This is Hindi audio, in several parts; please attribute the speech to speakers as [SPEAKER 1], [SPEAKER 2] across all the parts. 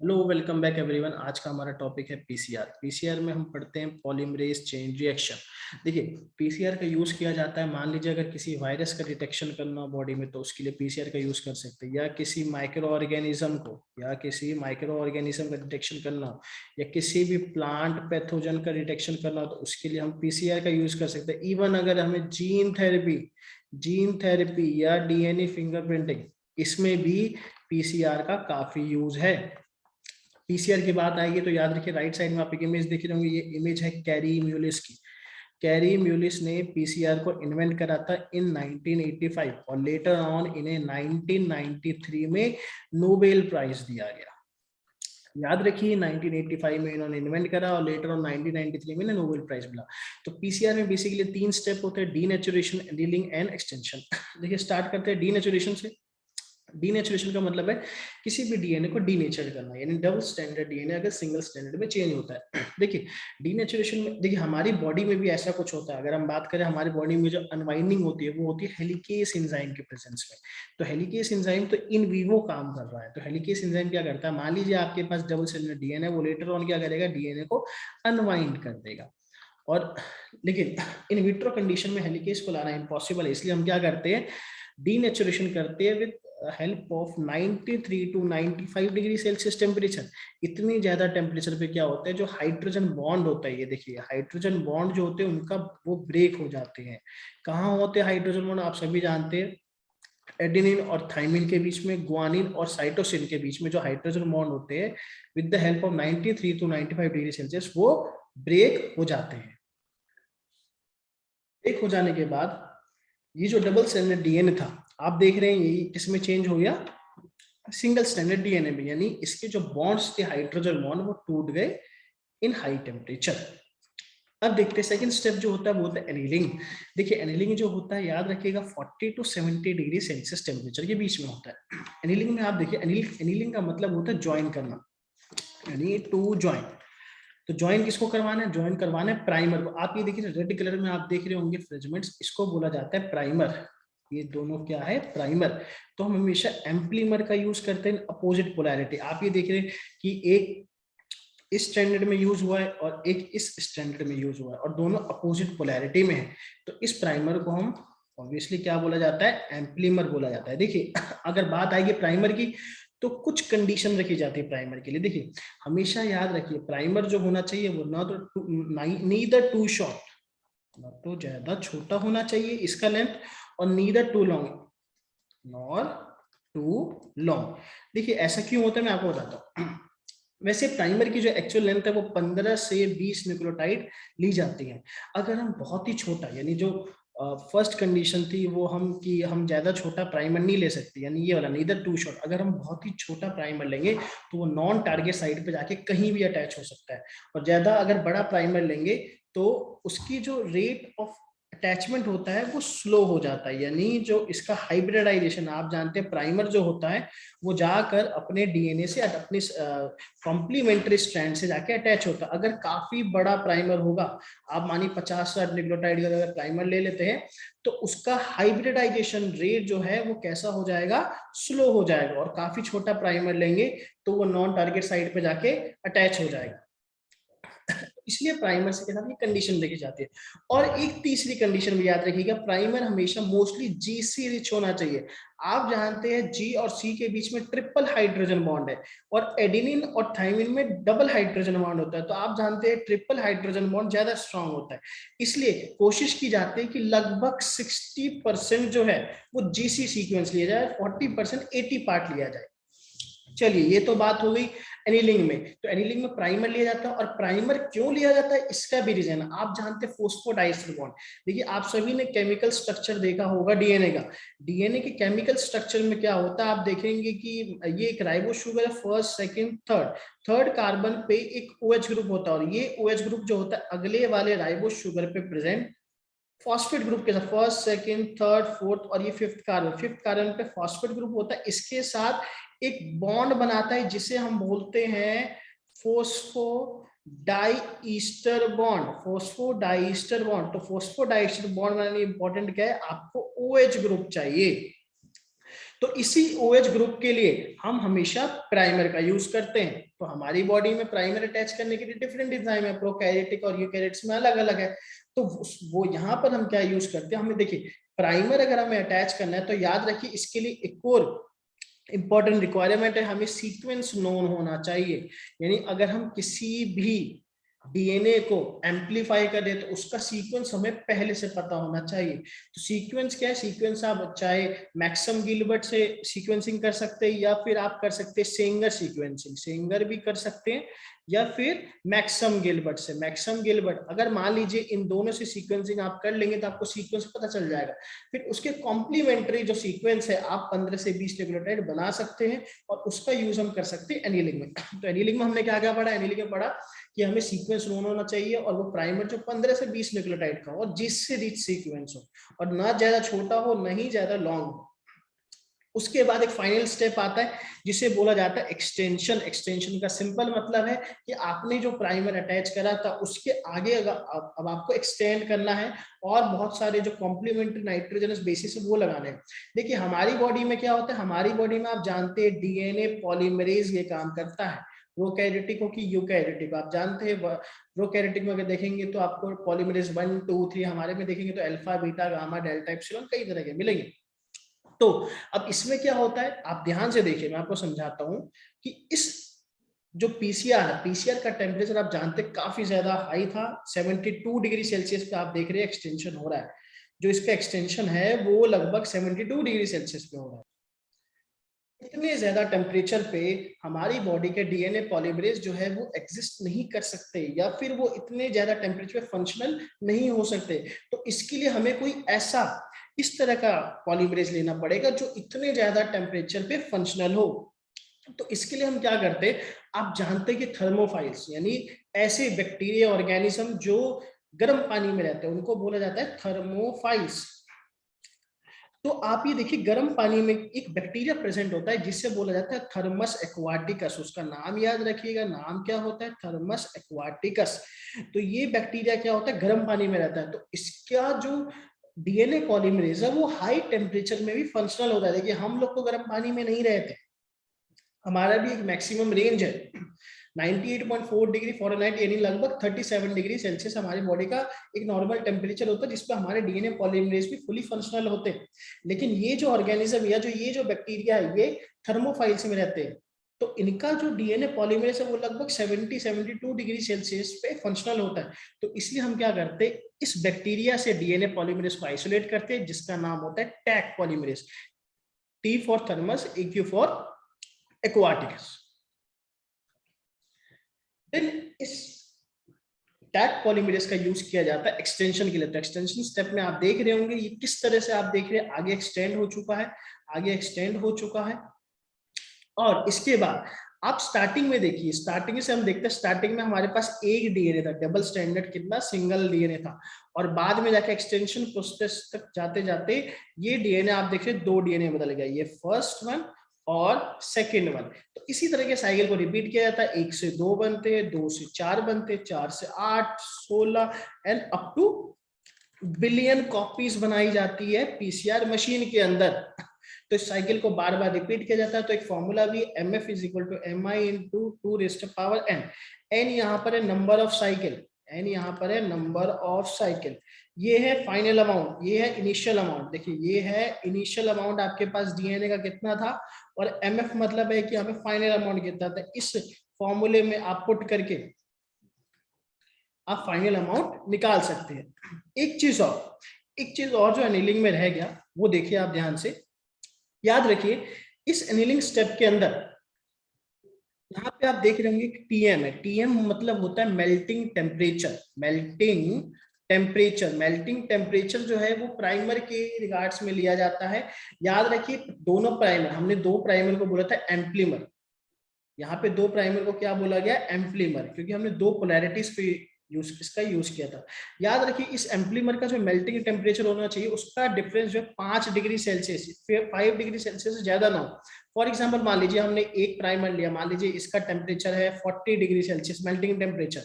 [SPEAKER 1] Hello, welcome back everyone. आज का हमारा टॉपिक है पीसीआर। पीसीआर में हम पढ़ते हैं पॉलीमरेज चेन रिएक्शन। देखिए, पीसीआर का यूज किया जाता है, मान लीजिए अगर किसी वायरस का डिटेक्शन करना हो बॉडी में तो उसके लिए पीसीआर का यूज कर सकते हैं, या किसी माइक्रो ऑर्गेनिज्म का डिटेक्शन करना हो, या किसी भी प्लांट पैथोजन का डिटेक्शन करना हो तो उसके लिए हम पीसीआर का यूज कर सकते हैं। इवन अगर हमें जीन थेरेपी या डीएनए फिंगरप्रिंटिंग, इसमें भी पीसीआर का काफी यूज है। पीसीआर की बात आएगी तो याद रखिए, राइट साइड में आप एक इमेज देख रहे होंगे, ये इमेज है कैरी म्यूलिस की। कैरी म्यूलिस ने पीसीआर को इन्वेंट करा था इन 1985 और लेटर ऑन इन्हें 1993 में नोबेल प्राइज दिया गया। याद रखिए, 1985 में इन्होंने इन्वेंट करा और लेटर ऑन 1993 में नोबेल प्राइज मिला। तो पीसीआर में बेसिकली 3 स्टेप होते हैं: डीनेचुरेशन, एनीलिंग एंड एक्सटेंशन। देखिए, स्टार्ट करते हैं डीनेचुरेशन से। डीनेचुरेशन का मतलब है किसी भी डीएनए को डीनेचर करना, यानी डबल स्टैंडर्ड डीएनए अगर सिंगल स्टैंडर्ड में चेंज होता है। देखिए, डीनेचुरेशन में देखिए हमारी बॉडी में भी ऐसा कुछ होता है। अगर हम बात करें, हमारी बॉडी में जो अनवाइंडिंग होती है वो होती है हेलिकेस एंजाइम के प्रेजेंस में। तो हेलिकेस एंजाइम तो इन विवो काम कर रहा है। तो हेलिकेस एंजाइम क्या करता है, मान लीजिए आपके पास डबल स्टैंडर्ड डीएनए, वो लेटर ऑन क्या करेगा, डीएनए को अनवाइंड कर देगा। और लेकिन इन विट्रो कंडीशन में हेलिकेस को लाना इम्पॉसिबल है, इसलिए हम क्या करते हैं, डीनेचुरेशन करते हैं with help of 93 to 95 degree Celsius temperature. इतनी ज्यादा टेम्परेचर पे क्या होता है, जो हाइड्रोजन बॉन्ड होता है, ये देखिए हाइड्रोजन बॉन्ड जो होते हैं उनका वो ब्रेक हो जाते हैं। कहाँ होते हैं हाइड्रोजन बॉन्ड, आप सभी जानते हैं, एडेनिन और थाइमिन के बीच में, ग्वानिन और साइटोसिन के बीच में जो हाइड्रोजन बॉन्ड होते हैं, with the help of 93 to 95 degree Celsius वो ब्रेक हो जाते हैं। ब्रेक हो जाने के बाद ये जो डबल स्टैंडर्ड डीएनए था, आप देख रहे हैं ये किसमें चेंज हो गया, सिंगल स्टैंडर्ड डीएनए में। यानी इसके जो बॉन्ड्स थे, हाइड्रोजन बॉन्ड, वो टूट गए इन हाई टेम्परेचर। अब देखते हैं सेकंड स्टेप जो होता है वो होता है एनीलिंग। देखिए, एनीलिंग जो होता है, याद रखिएगा, 40 टू 70 डिग्री सेल्सियस टेम्परेचर के बीच में होता है। एनीलिंग में आप देखिए, एनीलिंग का मतलब होता है ज्वाइन करना, यानी टू ज्वाइन। तो ज्वाइन किसको करवाना है, ज्वाइन करवाना है प्राइमर को। आप ये देखिए रेड कलर में आप देख रहे होंगे फ्रेगमेंट्स, इसको बोला जाता है प्राइमर। ये दोनों क्या है, प्राइमर। तो हम हमेशा एम्प्लीमर का यूज करते हैं अपोजिट पोलैरिटी। आप ये देख रहे हैं कि एक इस स्टैंडर्ड में यूज हुआ है और एक इस स्टैंडर्ड में यूज हुआ है, और दोनों अपोजिट पोलैरिटी में है। तो इस प्राइमर को हम ऑब्वियसली क्या बोला जाता है, एम्प्लीमर बोला जाता है। देखिए, अगर बात आएगी प्राइमर की तो कुछ कंडीशन रखी जाती है प्राइमर के लिए। देखिए, हमेशा याद रखिए, प्राइमर जो होना चाहिए वो ना तो नीदर टू शॉर्ट, ना तो ज्यादा छोटा होना चाहिए इसका लेंथ, और neither too long nor too long. देखिए, ऐसा क्यों होता है मैं आपको बताता हूँ। वैसे प्राइमर की जो एक्चुअल लेंथ है वो 15 से 20 न्यूक्लियोटाइड ली जाती है। अगर हम बहुत ही छोटा, यानी जो फर्स्ट कंडीशन थी वो हम ज्यादा छोटा प्राइमर नहीं ले सकते, यानी ये वाला नीदर टू शॉर्ट। अगर हम बहुत ही छोटा प्राइमर लेंगे तो वो नॉन टारगेट साइड पे जाके कहीं भी अटैच हो सकता है। और ज्यादा अगर बड़ा प्राइमर लेंगे तो उसकी जो रेट ऑफ अटैचमेंट होता है वो स्लो हो जाता है। यानी जो इसका हाइब्रिडाइजेशन, आप जानते हैं प्राइमर जो होता है वो जाकर अपने डीएनए से, अपने कॉम्प्लीमेंट्री स्ट्रैंड से जाके अटैच होता है। अगर काफी बड़ा प्राइमर होगा, आप मानिए 50-60 न्यूक्लियोटाइड का अगर प्राइमर ले लेते हैं, तो उसका हाइब्रिडाइजेशन रेट जो है वो कैसा हो जाएगा, स्लो हो जाएगा। और काफी छोटा प्राइमर लेंगे तो वो नॉन टारगेट साइड पे जाके अटैच हो जाएगा। इसलिए प्राइमर से के साथ ये कंडीशन देखी जाती है। और एक तीसरी कंडीशन भी याद रखिएगा, प्राइमर हमेशा मोस्टली जीसी रिच होना चाहिए। आप जानते हैं जी और सी के बीच में ट्रिपल हाइड्रोजन बॉन्ड है, और एडेनिन और थाइमिन में डबल हाइड्रोजन बॉन्ड होता है। तो आप जानते हैं ट्रिपल हाइड्रोजन बॉन्ड ज्यादा स्ट्रांग होता है, इसलिए कोशिश की जाती है कि लगभग 60% जो है वो जीसी सीक्वेंस लिया जाए, 40% एटी पार्ट लिया जाए। चलिए, ये तो बात हो गई एनीलिंग में। तो एनीलिंग में प्राइमर लिया जाता है, और प्राइमर क्यों लिया जाता है इसका भी रीजन आप जानते हैं, फोस्फोडाइस्टर बॉन्ड। देखिए, आप सभी ने केमिकल स्ट्रक्चर देखा होगा डीएनए का। डीएनए के केमिकल स्ट्रक्चर में क्या होता है, आप देखेंगे कि ये एक राइबो शुगर है, first second third, third carbon पे एक OH ग्रुप होता है, और ये OH ग्रुप जो होता है अगले वाले राइबो शुगर पे प्रेजेंट फॉस्फेट ग्रुप के साथ, फर्स्ट सेकंड थर्ड फोर्थ, और ये फिफ्थ कार्बन पे फॉस्फेट ग्रुप होता है, इसके साथ एक बॉन्ड बनाता है जिसे हम बोलते हैं फोस्फो डाइईस्टर बॉन्ड। फोस्फोडाइस्टर बॉन्ड, तो फोस्फोडाइस्टर बॉन्ड बनाने इंपॉर्टेंट क्या है, आपको OH ग्रुप चाहिए। तो इसी OH ग्रुप के लिए हम हमेशा प्राइमर का यूज करते हैं। तो हमारी बॉडी में प्राइमर अटैच करने के लिए डिफरेंट एंजाइम है, प्रोकैरियोटिक और यूकैरियोट्स में अलग अलग है। तो वो यहाँ पर हम क्या यूज करते हैं, हमें देखिए प्राइमर अगर हमें अटैच करना है तो याद रखिए इसके लिए एक और इंपॉर्टेंट रिक्वायरमेंट है, हमें सीक्वेंस नोन होना चाहिए। यानी अगर हम किसी भी डीएनए को एम्पलीफाई करें तो उसका सीक्वेंस हमें पहले से पता होना चाहिए। तो सीक्वेंस क्या है, सीक्वेंस आप चाहे मैक्सम गिलबर्ट से सीक्वेंसिंग कर सकते हैं या फिर आप कर सकते हैं सेंगर सीक्वेंसिंग, सेंगर भी कर सकते हैं या फिर मैक्सम गिलबर्ट से। मैक्सम गिलबर्ट अगर मान लीजिए इन दोनों से सीक्वेंसिंग आप कर लेंगे तो आपको सीक्वेंस पता चल जाएगा। फिर उसके कॉम्प्लीमेंट्री जो सीक्वेंस है आप 15 से 20 न्यूक्लियोटाइड बना सकते हैं और उसका यूज हम कर सकते हैं एनीलिंग में। तो एनीलिंग में हमने क्या क्या पढ़ा, एनीलिंग में पढ़ा कि हमें सीक्वेंस नोन होना चाहिए और वो प्राइमर जो 15 से 20 न्यूक्लियोटाइड का हो और जिससे रिच सीक्वेंस हो और ना ज्यादा छोटा हो ना ही ज्यादा लॉन्ग हो। उसके बाद एक फाइनल स्टेप आता है जिसे बोला जाता है एक्सटेंशन। एक्सटेंशन का सिंपल मतलब है कि आपने जो प्राइमर अटैच करा था उसके आगे अब आपको एक्सटेंड करना है और बहुत सारे जो कॉम्प्लीमेंट्री नाइट्रोजनस बेसिस है वो लगाने हैं। देखिए हमारी बॉडी में क्या होता है, हमारी बॉडी में आप जानते हैं डीएनए पॉलीमरेज ये काम करता है। प्रोकैरियोटिक हो कि यूकैरियोटिक, आप जानते हैं प्रोकैरियोटिक में अगर देखेंगे तो आपको पॉलीमरेज 1 2 3, हमारे में देखेंगे तो alpha beta gamma delta epsilon कई तरह के मिलेंगे। तो अब इसमें क्या होता है आप ध्यान से देखिए, मैं आपको समझाता हूं कि इस जो पीसीआर है, पीसीआर का टेम्परेचर आप जानते हैं काफी ज्यादा हाई था, 72 डिग्री सेल्सियस पे आप देख रहे हैं एक्सटेंशन हो रहा है। जो इसका एक्सटेंशन है वो लगभग 72 डिग्री सेल्सियस पे हो रहा है। इतने ज्यादा टेम्परेचर पे हमारी बॉडी के डीएनए पॉलीमरेज जो है वो एग्जिस्ट नहीं कर सकते या फिर वो इतने ज्यादा टेम्परेचर पे फंक्शनल नहीं हो सकते। तो इसके लिए हमें कोई ऐसा इस तरह का पॉलीमरेज लेना पड़ेगा जो इतने ज्यादा टेम्परेचर पे फंक्शनल हो। तो इसके लिए हम क्या करते हैं, आप जानते हैं कि थर्मोफाइल्स यानी ऐसे बैक्टीरिया ऑर्गेनिज्म जो गर्म पानी में रहते हैं उनको बोला जाता है थर्मोफाइल्स। तो आप ये देखिए गर्म पानी में एक बैक्टीरिया प्रेजेंट होता है जिससे बोला जाता है थर्मस एक्वाटिकस। उसका नाम याद रखिएगा, नाम क्या होता है, थर्मस एक्वाटिकस। तो ये बैक्टीरिया क्या होता है, गर्म पानी में रहता है। तो इसका जो डीएनए पॉलीमरेज है वो हाई टेम्परेचर में भी फंक्शनल होता है। देखिए हम लोग तो गर्म पानी में नहीं रहते, हमारा भी एक मैक्सिमम रेंज है 98.4 डिग्री फ़ारेनहाइट यानी लगभग 37 डिग्री सेल्सियस हमारी बॉडी का एक नॉर्मल टेम्परेचर होता है जिसपे हमारे डीएनए पॉलीमरेज भी फुली फंक्शनल होते हैं। लेकिन ये जो ऑर्गेनिज्म या जो ये जो बैक्टीरिया है ये थर्मोफाइल्स में रहते हैं। तो इनका जो डीएनए पॉलीमरेज है वो लगभग 72 डिग्री सेल्सियस पे फंक्शनल होता है। तो इसलिए हम क्या करते हैं, इस बैक्टीरिया से डीएनए पॉलीमरेज को आइसोलेट करते हैं जिसका नाम होता है taq polymerase. T for thermus, aq for aquaticus. Then इस टैग पॉलीमरेज का यूज किया जाता है एक्सटेंशन के लिए। तो एक्सटेंशन स्टेप में आप देख रहे होंगे ये किस तरह से आप देख रहे हैं, आगे एक्सटेंड हो चुका है, आगे एक्सटेंड हो चुका है। और इसके बाद आप स्टार्टिंग में देखिए, स्टार्टिंग से हम देखते हैं स्टार्टिंग में हमारे पास एक डीएनए था, डबल स्टैंडर्ड कितना सिंगल डीएनए था। और बाद में जाके एक्सटेंशन प्रोसेस तक जाते जाते ये डीएनए आप देख रहे हैं 2 डीएनए बदल गया, ये फर्स्ट वन और सेकेंड वन। तो इसी तरह के साइकिल को रिपीट किया जाता है, 1 से 2 बनते हैं, 2 से 4 बनते, 4 से 8, 16 and up two billion copies बनाई जाती है पीसीआर मशीन के अंदर। तो इस साइकिल को बार बार रिपीट किया जाता है। तो एक फॉर्मूला भी MF is equal to MI into 2 raise to power n। n यहाँ पर है नंबर ऑफ साइकिल, n यहाँ पर है नंबर ऑफ साइकिल, ये है फाइनल अमाउंट, ये है इनिशियल अमाउंट। देखिए ये है इनिशियल अमाउंट आपके पास डीएनए का कितना था और MF मतलब है कि हमें फाइनल अमाउंट कितना था। इस फॉर्मूले में आप पुट करके आप फाइनल अमाउंट निकाल सकते हैं। एक चीज और जो एनीलिंग में रह गया वो देखिए आप ध्यान से, याद रखिए इस एनीलिंग स्टेप के अंदर यहाँ पे आप देख रहे होंगे कि टीएम है। टीएम मतलब होता है मेल्टिंग टेम्परेचर। मेल्टिंग टेम्परेचर जो है वो प्राइमर के रिगार्ड्स में लिया जाता है। याद रखिए दोनों प्राइमर, हमने 2 प्राइमर को बोला था एम्प्लीमर, यहाँ पे 2 प्राइमर को क्या बोला गया, एम्प्लीमर, क्योंकि हमने 2 पोलैरिटीज पे इसका यूज किया था। याद रखिए इस एम्प्लीमर का जो मेल्टिंग टेम्परेचर होना चाहिए उसका डिफरेंस जो 5 डिग्री सेल्सियस, 5 डिग्री सेल्सियस से ज्यादा ना हो। फॉर एग्जांपल मान लीजिए हमने एक प्राइमर लिया, मान लीजिए इसका टेम्परेचर है 40 डिग्री सेल्सियस मेल्टिंग टेम्परेचर,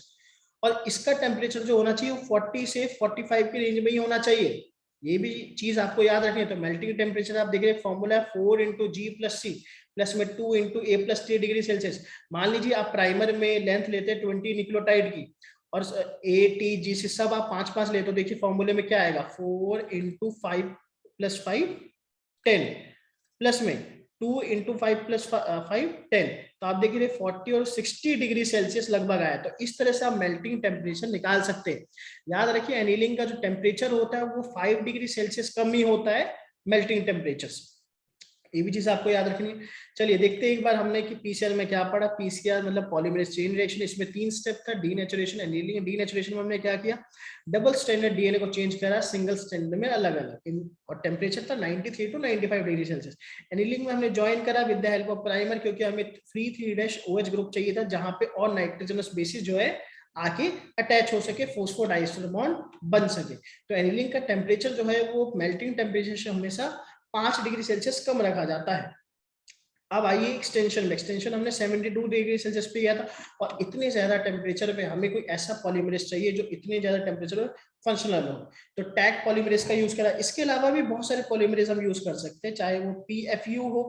[SPEAKER 1] और इसका टेम्परेचर जो होना चाहिए वो 40 से 45 की रेंज में ही होना चाहिए। ये भी चीज आपको याद रखनी है। तो मेल्टिंग टेम्परेचर आप देख रहे हैं फॉर्मूला है 4 इंटू जी प्लस सी प्लस में 2 इंटू ए प्लस टी डिग्री सेल्सियस। मान लीजिए आप प्राइमर में लेंथ लेते हैं 20 न्यूक्लियोटाइड की और ए टी जी सी सब आप 5-5 लेते, तो देखिए फॉर्मूले में क्या आएगा 4 इंटू 5 प्लस 5 10 प्लस में 2 इंटू 5 प्लस 5 10। तो आप देखिए 40 और 60 डिग्री सेल्सियस लगभग आया। तो इस तरह से आप मेल्टिंग टेम्परेचर निकाल सकते हैं। याद रखिए एनीलिंग का जो टेम्परेचर होता है वो 5 डिग्री सेल्सियस कम ही होता है मेल्टिंग टेम्परेचर से। ये भी चीज आपको याद रखनी है। चलिए देखते हैं एक बार हमने कि पीसीआर में क्या पढ़ा। पीसीआर मतलब पॉलीमरेज चेन रिएक्शन, इसमें 3 स्टेप था, डीनेचुरेशन, एनीलिंग। डीनेचुरेशन में हमने क्या किया, डबल स्टैंडर्ड डीएनए को चेंज करा सिंगल स्टैंडर्ड में अलग अलग, और टेम्परेचर था 93 टू 95 डिग्री सेल्सियस। एनीलिंग में हमने ज्वाइन करा with the help of primer, क्योंकि हमें फ्री 3' OH ग्रुप चाहिए था जहां पे और नाइट्रोजनस बेसिस जो है आके अटैच हो सके, फोस्फोडाइस्टर बॉन्ड बन सके। तो एनीलिंग का टेम्परेचर जो है वो मेल्टिंग टेम्परेचर से हमेशा 5 डिग्री सेल्सियस कम रखा जाता है। अब आइए एक्सटेंशन में। एक्सटेंशन हमने 72 डिग्री सेल्सियस पे किया था, और इतने ज्यादा टेम्परेचर पे हमें कोई ऐसा पॉलीमरेज चाहिए जो इतने ज्यादा टेम्परेचर में फंक्शनल हो, तो टैग पॉलीमरेज का यूज करा। इसके अलावा भी बहुत सारे पॉलीमरेज हम यूज कर सकते हैं, चाहे वो पीएफयू हो,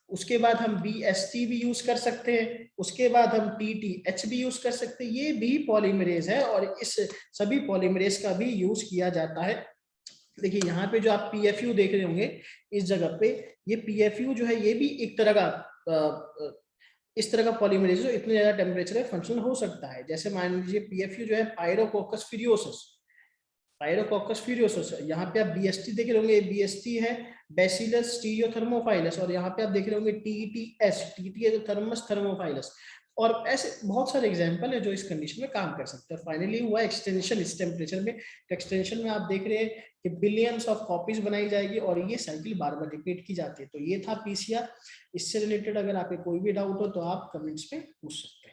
[SPEAKER 1] उसके बाद हम बीएसटी भी यूज कर सकते हैं, उसके बाद हम टीटीएच भी यूज कर सकते हैं। ये भी पॉलीमरेज है और इस सभी पॉलीमरेज का भी यूज किया जाता है। देखिए यहाँ पे जो आप पीएफयू देख रहे होंगे इस जगह पे, ये पीएफयू जो है ये भी एक तरह का इस तरह का पॉलीमरेज जो इतने ज्यादा टेम्परेचर है फंक्शनल हो सकता है। जैसे मान लीजिए पीएफयू जो है पायरोकोकस फ्यूरियोसस, पायरोकोकस फ्यूरियोसस, यहाँ पे आप बीएसटी देख रहे होंगे, बीएसटी है बैसिलस स्टीरियोथर्मोफाइलस, और यहाँ पे आप देख रहे होंगे टीटीएस, टीटी है जो थर्मस थर्मोफाइलस। और ऐसे बहुत सारे एग्जांपल है जो इस कंडीशन में काम कर सकते हैं। फाइनली हुआ एक्सटेंशन इस टेम्परेचर में। एक्सटेंशन में आप देख रहे हैं कि बिलियंस ऑफ कॉपीज बनाई जाएगी और ये साइकिल बार बार रिपीट की जाती है। तो ये था पीसीआर। इससे रिलेटेड अगर आपको कोई भी डाउट हो तो आप कमेंट्स में पूछ सकते हैं।